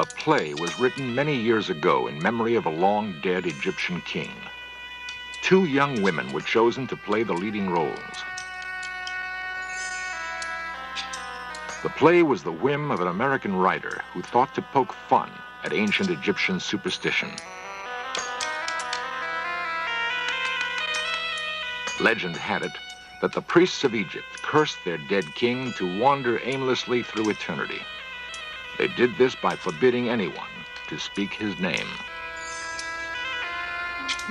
A play was written many years ago in memory of a long-dead Egyptian king. 2 young women were chosen to play the leading roles. The play was the whim of an American writer who thought to poke fun at ancient Egyptian superstition. Legend had it that the priests of Egypt cursed their dead king to wander aimlessly through eternity. They did this by forbidding anyone to speak his name.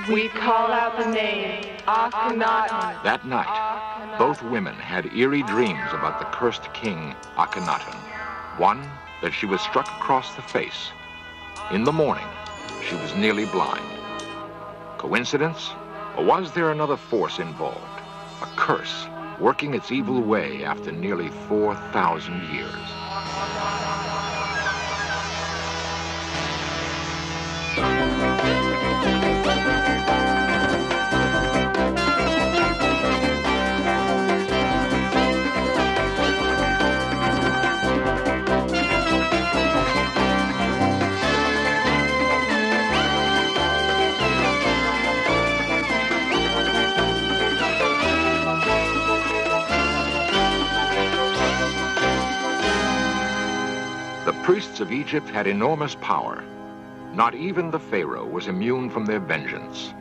We call out the name, Akhenaten. That night, both women had eerie dreams about the cursed king, Akhenaten. One, that she was struck across the face. In the morning, she was nearly blind. Coincidence? Or was there another force involved? A curse working its evil way after nearly 4,000 years. The priests of Egypt had enormous power. Not even the pharaoh was immune from their vengeance.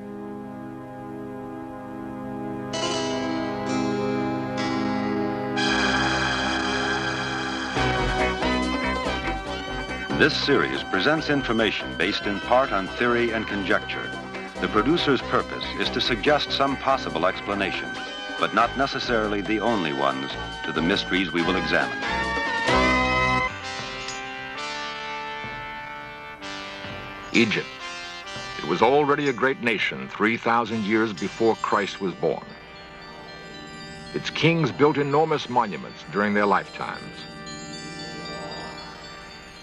This series presents information based in part on theory and conjecture. The producer's purpose is to suggest some possible explanations, but not necessarily the only ones, to the mysteries we will examine. Egypt. It was already a great nation 3,000 years before Christ was born. Its kings built enormous monuments during their lifetimes.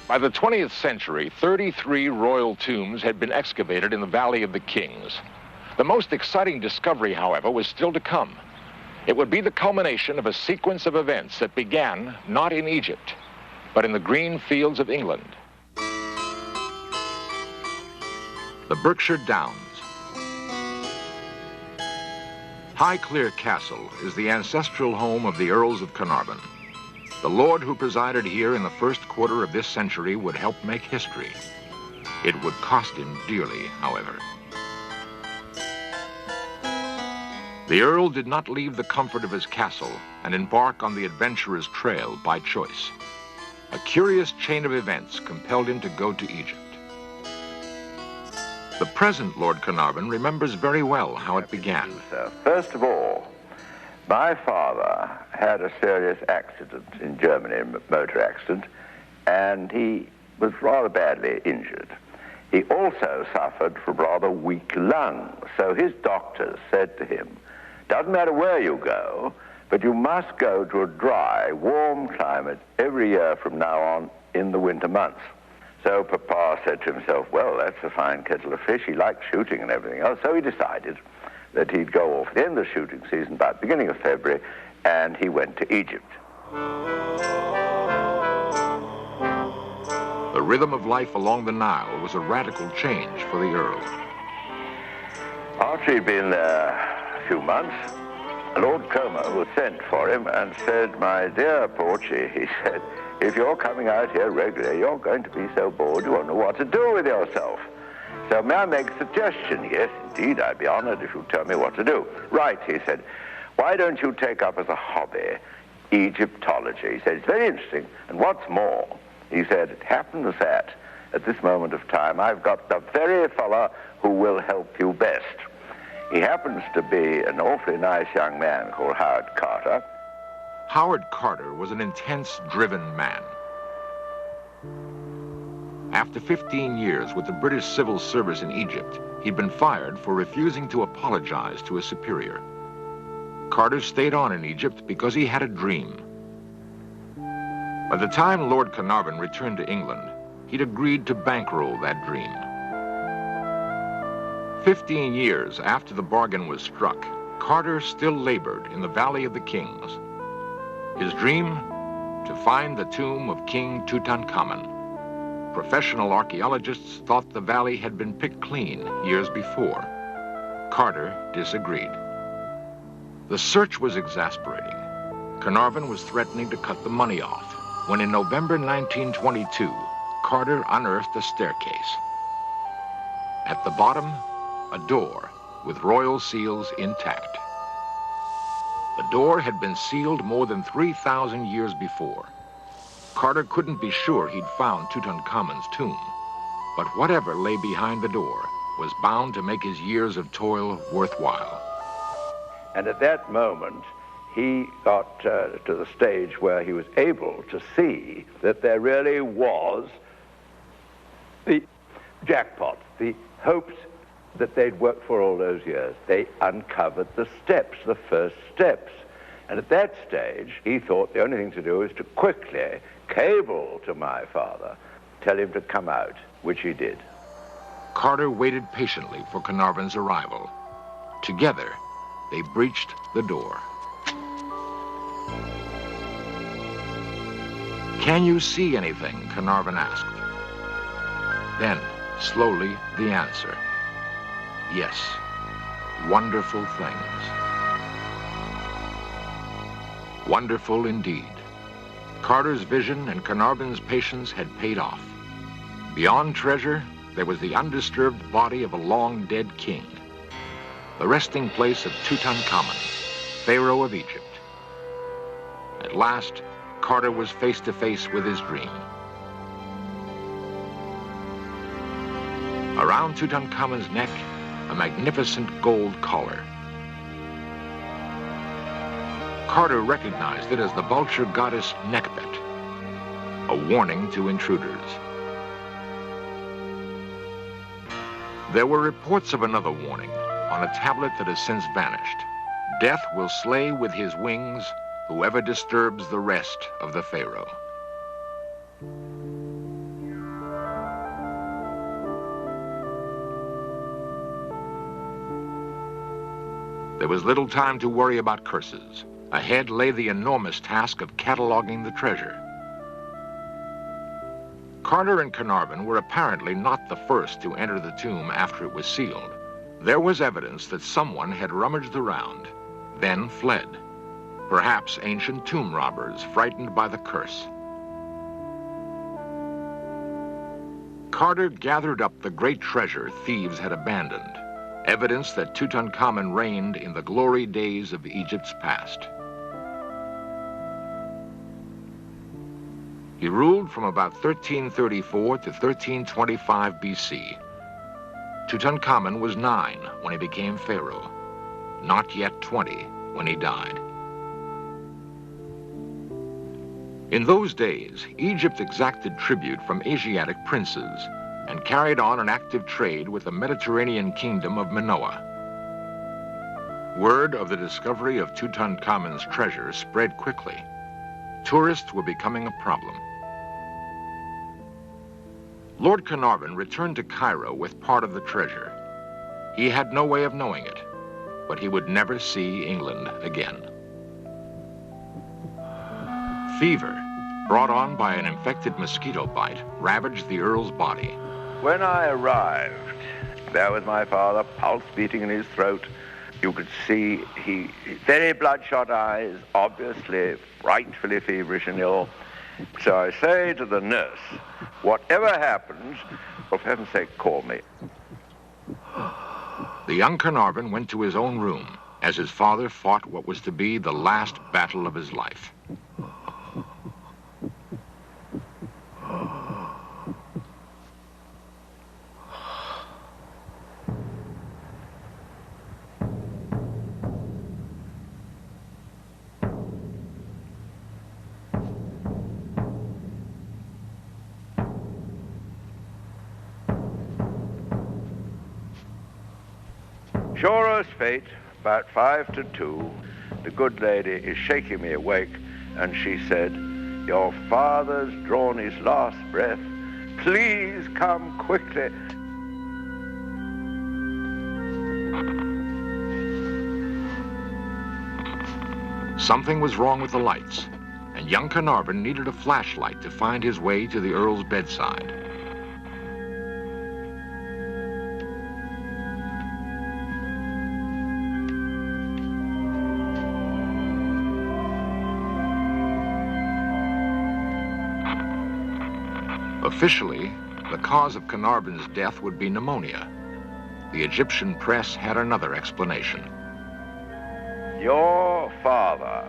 By the 20th century, 33 royal tombs had been excavated in the Valley of the Kings. The most exciting discovery, however, was still to come. It would be the culmination of a sequence of events that began not in Egypt, but in the green fields of England. The Berkshire Downs. Highclere Castle is the ancestral home of the Earls of Carnarvon. The lord who presided here in the first quarter of this century would help make history. It would cost him dearly, however. The Earl did not leave the comfort of his castle and embark on the adventurer's trail by choice. A curious chain of events compelled him to go to Egypt. The present Lord Carnarvon remembers very well how it began. First of all, my father had a serious accident in Germany, a motor accident, and he was rather badly injured. He also suffered from rather weak lungs, so his doctors said to him, doesn't matter where you go, but you must go to a dry, warm climate every year from now on in the winter months. So Papa said to himself, well, that's a fine kettle of fish. He likes shooting and everything else. So he decided that he'd go off at the end of the shooting season, about the beginning of February, and he went to Egypt. The rhythm of life along the Nile was a radical change for the Earl. After he'd been there a few months, Lord Como was sent for him and said, my dear Porchy, he said, if you're coming out here regularly, you're going to be so bored you won't know what to do with yourself. So may I make a suggestion? Yes, indeed, I'd be honored if you'd tell me what to do. Right, he said, why don't you take up as a hobby Egyptology? He said, it's very interesting, and what's more, he said, it happens that at this moment of time I've got the very fella who will help you best. He happens to be an awfully nice young man called Howard Carter. Howard Carter was an intense, driven man. After 15 years with the British Civil Service in Egypt, he'd been fired for refusing to apologize to his superior. Carter stayed on in Egypt because he had a dream. By the time Lord Carnarvon returned to England, he'd agreed to bankroll that dream. 15 years after the bargain was struck, Carter still labored in the Valley of the Kings. His dream? To find the tomb of King Tutankhamun. Professional archaeologists thought the valley had been picked clean years before. Carter disagreed. The search was exasperating. Carnarvon was threatening to cut the money off when in November 1922, Carter unearthed a staircase. At the bottom, a door with royal seals intact. The door had been sealed more than 3,000 years before. Carter couldn't be sure he'd found Tutankhamun's tomb, but whatever lay behind the door was bound to make his years of toil worthwhile. And at that moment, he got to the stage where he was able to see that there really was the jackpot, the hopes that they'd worked for all those years. They uncovered the steps, the first steps. And at that stage, he thought the only thing to do was to quickly cable to my father, tell him to come out, which he did. Carter waited patiently for Carnarvon's arrival. Together, they breached the door. "Can you see anything?" Carnarvon asked. Then, slowly, the answer. Yes, wonderful things. Wonderful indeed. Carter's vision and Carnarvon's patience had paid off. Beyond treasure, there was the undisturbed body of a long-dead king, the resting place of Tutankhamun, Pharaoh of Egypt. At last, Carter was face to face with his dream. Around Tutankhamun's neck, a magnificent gold collar. Carter recognized it as the vulture goddess Nekbet, a warning to intruders. There were reports of another warning on a tablet that has since vanished. Death will slay with his wings whoever disturbs the rest of the Pharaoh. There was little time to worry about curses. Ahead lay the enormous task of cataloging the treasure. Carter and Carnarvon were apparently not the first to enter the tomb after it was sealed. There was evidence that someone had rummaged around, then fled. Perhaps ancient tomb robbers frightened by the curse. Carter gathered up the great treasure thieves had abandoned, evidence that Tutankhamun reigned in the glory days of Egypt's past. He ruled from about 1334 to 1325 BC. Tutankhamun was 9 when he became pharaoh, not yet 20 when he died. In those days, Egypt exacted tribute from Asiatic princes and carried on an active trade with the Mediterranean kingdom of Minoa. Word of the discovery of Tutankhamun's treasure spread quickly. Tourists were becoming a problem. Lord Carnarvon returned to Cairo with part of the treasure. He had no way of knowing it, but he would never see England again. Fever, brought on by an infected mosquito bite, ravaged the Earl's body. When I arrived, there was my father, pulse beating in his throat. You could see he very bloodshot eyes, obviously frightfully feverish and ill. So I say to the nurse, whatever happens, for heaven's sake, call me. The young Carnarvon went to his own room as his father fought what was to be the last battle of his life. Sure as fate, about 5 to 2, the good lady is shaking me awake, and she said, "Your father's drawn his last breath. Please come quickly." Something was wrong with the lights, and young Carnarvon needed a flashlight to find his way to the Earl's bedside. Officially, the cause of Carnarvon's death would be pneumonia. The Egyptian press had another explanation. Your father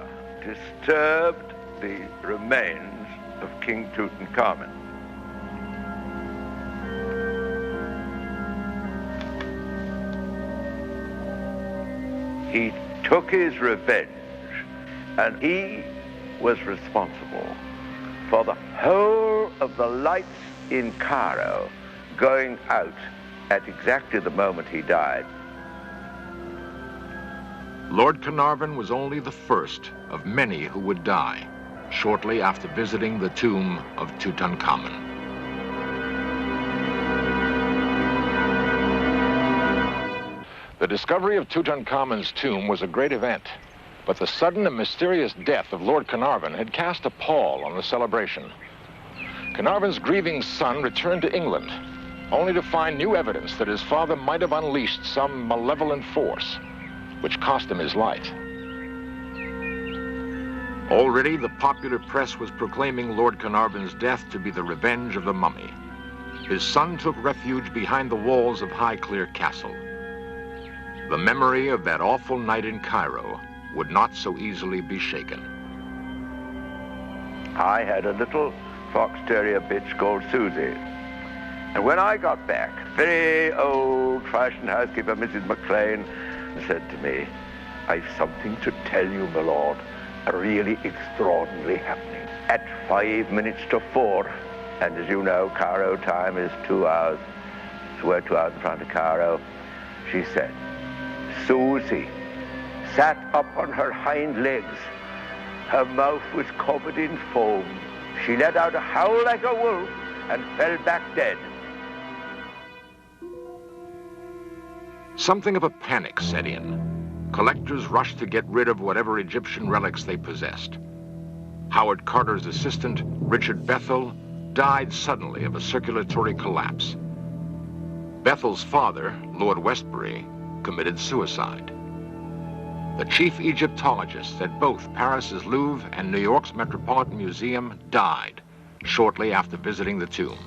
disturbed the remains of King Tutankhamun. He took his revenge, and he was responsible for the whole of the lights in Cairo going out at exactly the moment he died. Lord Carnarvon was only the first of many who would die shortly after visiting the tomb of Tutankhamun. The discovery of Tutankhamun's tomb was a great event, but the sudden and mysterious death of Lord Carnarvon had cast a pall on the celebration. Carnarvon's grieving son returned to England, only to find new evidence that his father might have unleashed some malevolent force, which cost him his life. Already, the popular press was proclaiming Lord Carnarvon's death to be the revenge of the mummy. His son took refuge behind the walls of Highclere Castle. The memory of that awful night in Cairo would not so easily be shaken. I had a little fox terrier bitch called Susie. And when I got back, very old-fashioned housekeeper, Mrs. McLean, said to me, "I've something to tell you, my lord, a really extraordinary happening." At 5 minutes to 4, and as you know, Cairo time is 2 hours, so we're 2 hours in front of Cairo, she said, Susie sat up on her hind legs. Her mouth was covered in foam. She let out a howl like a wolf and fell back dead. Something of a panic set in. Collectors rushed to get rid of whatever Egyptian relics they possessed. Howard Carter's assistant, Richard Bethel, died suddenly of a circulatory collapse. Bethel's father, Lord Westbury, committed suicide. The chief Egyptologists at both Paris's Louvre and New York's Metropolitan Museum died shortly after visiting the tomb.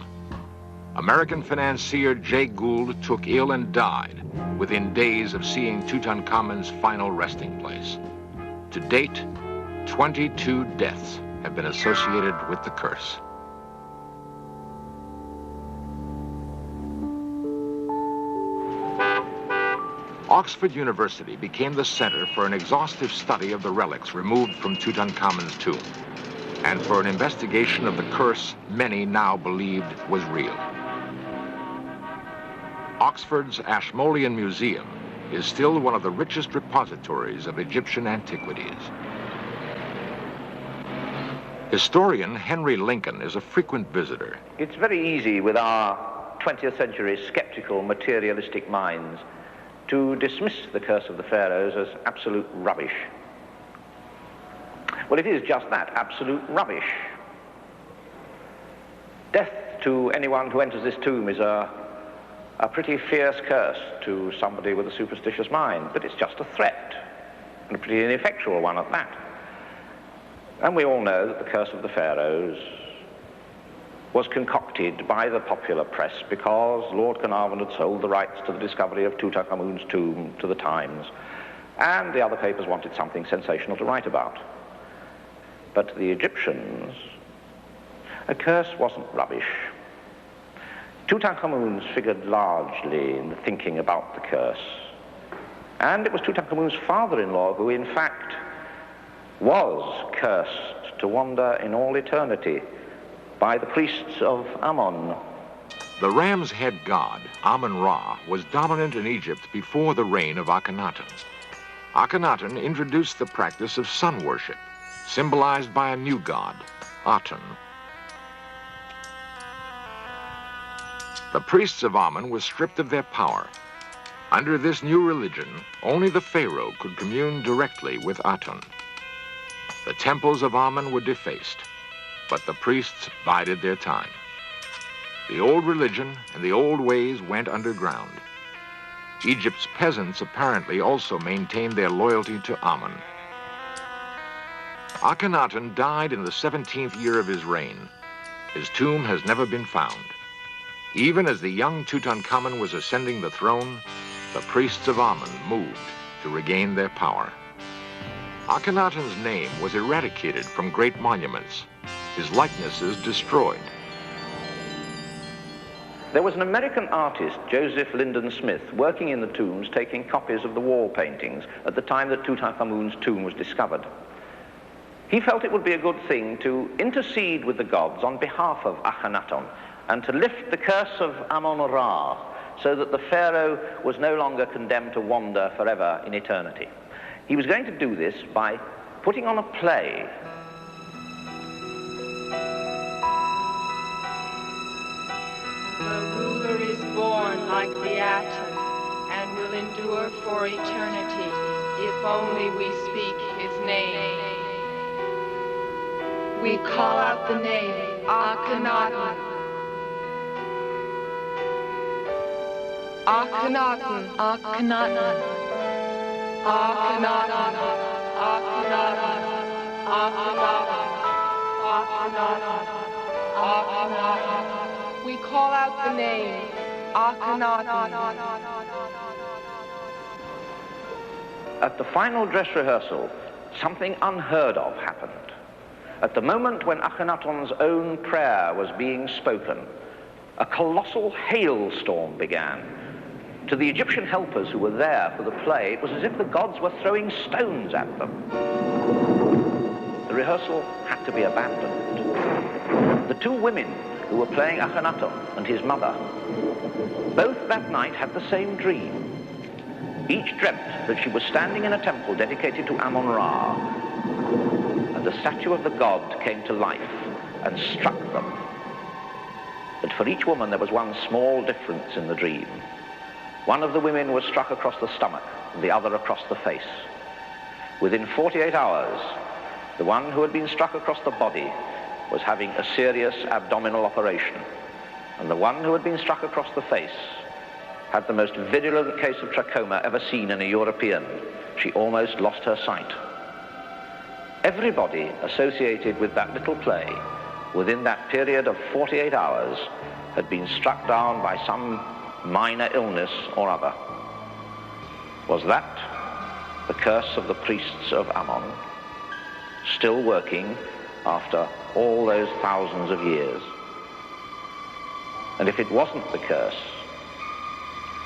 American financier Jay Gould took ill and died within days of seeing Tutankhamun's final resting place. To date, 22 deaths have been associated with the curse. Oxford University became the center for an exhaustive study of the relics removed from Tutankhamun's tomb, and for an investigation of the curse many now believed was real. Oxford's Ashmolean Museum is still one of the richest repositories of Egyptian antiquities. Historian Henry Lincoln is a frequent visitor. It's very easy with our 20th century skeptical, materialistic minds to dismiss the curse of the pharaohs as absolute rubbish. Well, it is just that, absolute rubbish. Death to anyone who enters this tomb is a pretty fierce curse to somebody with a superstitious mind, but it's just a threat, and a pretty ineffectual one at that. And we all know that the curse of the pharaohs was concocted by the popular press because Lord Carnarvon had sold the rights to the discovery of Tutankhamun's tomb to the Times, and the other papers wanted something sensational to write about. But the Egyptians, a curse wasn't rubbish. Tutankhamun's figured largely in the thinking about the curse, and it was Tutankhamun's father-in-law who, in fact, was cursed to wander in all eternity by the priests of Ammon. The ram's head god, Amun-Ra, was dominant in Egypt before the reign of Akhenaten. Akhenaten introduced the practice of sun worship, symbolized by a new god, Aten. The priests of Amun were stripped of their power. Under this new religion, only the pharaoh could commune directly with Aten. The temples of Amun were defaced, but the priests bided their time. The old religion and the old ways went underground. Egypt's peasants apparently also maintained their loyalty to Amun. Akhenaten died in the 17th year of his reign, his tomb has never been found. Even as the young Tutankhamun was ascending the throne, the priests of Amun moved to regain their power. Akhenaten's name was eradicated from great monuments, his likenesses destroyed. There was an American artist, Joseph Lyndon Smith, working in the tombs, taking copies of the wall paintings at the time that Tutankhamun's tomb was discovered. He felt it would be a good thing to intercede with the gods on behalf of Akhenaten and to lift the curse of Amun-Ra so that the pharaoh was no longer condemned to wander forever in eternity. He was going to do this by putting on a play. The ruler is born like the atom and will endure for eternity if only we speak his name. We call out the name Akhenaten. Akhenaten, Akhenaten, Akhenaten, Akhenaten, Akhenaten, Akhenaten, Akhenaten. We call out the name Akhenaten. At the final dress rehearsal, something unheard of happened. At the moment when Akhenaten's own prayer was being spoken, a colossal hailstorm began. To the Egyptian helpers who were there for the play, it was as if the gods were throwing stones at them. The rehearsal had to be abandoned. The two women who were playing Akhenaten and his mother, both that night had the same dream. Each dreamt that she was standing in a temple dedicated to Amun-Ra, and the statue of the god came to life and struck them. But for each woman there was one small difference in the dream. One of the women was struck across the stomach, and the other across the face. Within 48 hours, the one who had been struck across the body was having a serious abdominal operation, and the one who had been struck across the face had the most virulent case of trachoma ever seen in a European. She almost lost her sight. Everybody associated with that little play within that period of 48 hours had been struck down by some minor illness or other. Was that the curse of the priests of Amun, still working after all those thousands of years? And if it wasn't the curse,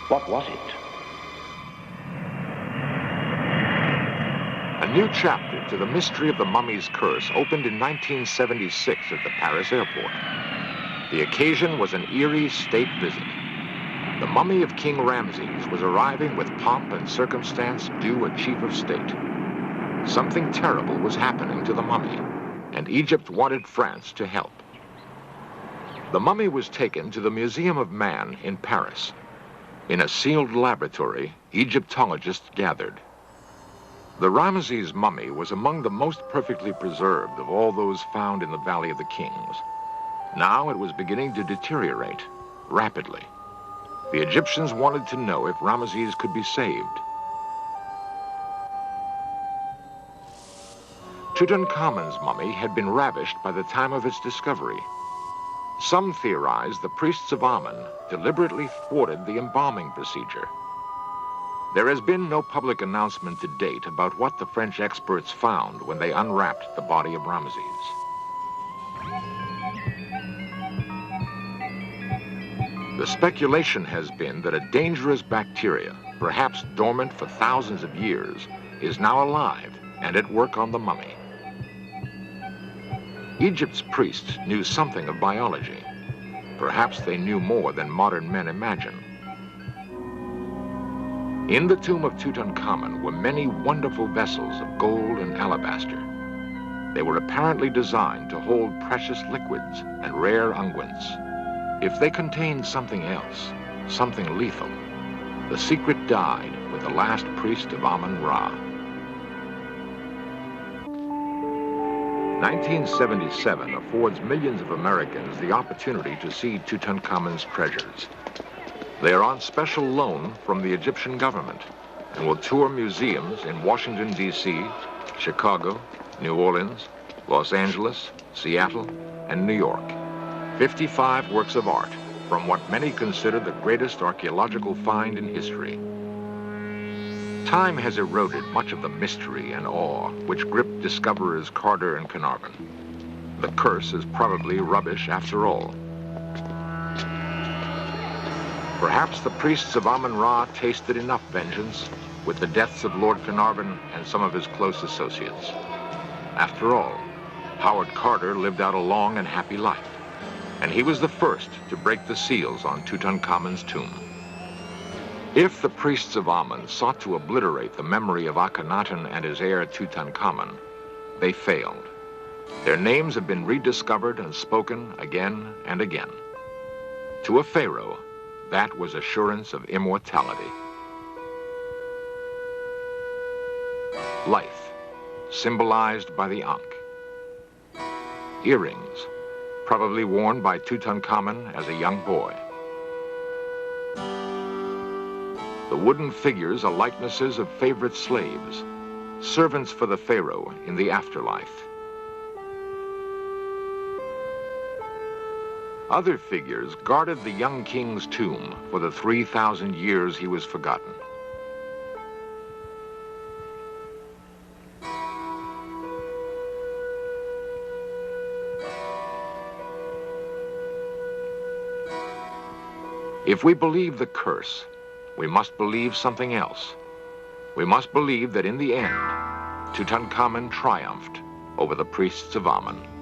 what was it? A new chapter to the mystery of the mummy's curse opened in 1976 at the Paris airport. The occasion was an eerie state visit. The mummy of King Ramses was arriving with pomp and circumstance due a chief of state. Something terrible was happening to the mummy, and Egypt wanted France to help. The mummy was taken to the Museum of Man in Paris. In a sealed laboratory, Egyptologists gathered. The Ramses mummy was among the most perfectly preserved of all those found in the Valley of the Kings. Now it was beginning to deteriorate rapidly. The Egyptians wanted to know if Ramses could be saved. Tutankhamun's mummy had been ravished by the time of its discovery. Some theorized the priests of Amun deliberately thwarted the embalming procedure. There has been no public announcement to date about what the French experts found when they unwrapped the body of Ramses. The speculation has been that a dangerous bacteria, perhaps dormant for thousands of years, is now alive and at work on the mummy. Egypt's priests knew something of biology. Perhaps they knew more than modern men imagine. In the tomb of Tutankhamun were many wonderful vessels of gold and alabaster. They were apparently designed to hold precious liquids and rare unguents. If they contained something else, something lethal, the secret died with the last priest of Amun-Ra. 1977 affords millions of Americans the opportunity to see Tutankhamun's treasures. They are on special loan from the Egyptian government and will tour museums in Washington, D.C., Chicago, New Orleans, Los Angeles, Seattle, and New York. 55 works of art from what many consider the greatest archaeological find in history. Time has eroded much of the mystery and awe which gripped discoverers Carter and Carnarvon. The curse is probably rubbish after all. Perhaps the priests of Amun-Ra tasted enough vengeance with the deaths of Lord Carnarvon and some of his close associates. After all, Howard Carter lived out a long and happy life, and he was the first to break the seals on Tutankhamun's tomb. If the priests of Amun sought to obliterate the memory of Akhenaten and his heir Tutankhamun, they failed. Their names have been rediscovered and spoken again and again. To a pharaoh, that was assurance of immortality. Life, symbolized by the Ankh. Earrings, probably worn by Tutankhamun as a young boy. The wooden figures are likenesses of favorite slaves, servants for the pharaoh in the afterlife. Other figures guarded the young king's tomb for the 3,000 years he was forgotten. If we believe the curse, we must believe something else. We must believe that in the end, Tutankhamun triumphed over the priests of Amun.